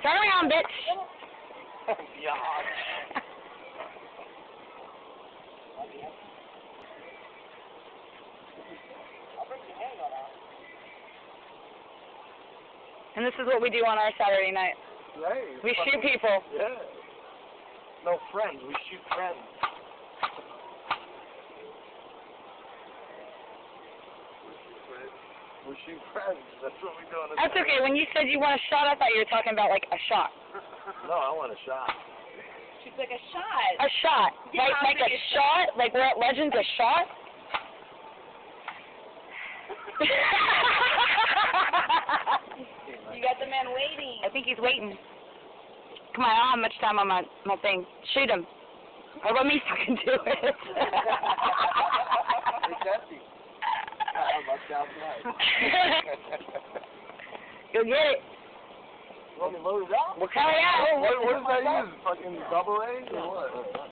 Turn around, bitch. God. And this is what we do on our Saturday night. Right. We shoot people. Yeah. No friends. We shoot friends. We shoot friends. That's what we do on the That's okay. When you said you want a shot, I thought you were talking about like a shot. No, I want a shot. She's like, a shot. A shot. Yeah, like a shot? Like we're at Legends, a shot? You got the man waiting. I think he's waiting. Come on, I don't have much time on my thing. Shoot him. Or let me fucking do it. It's empty. Go get it. You want me to load it up? Hell yeah. What does that use? Fucking double A or what?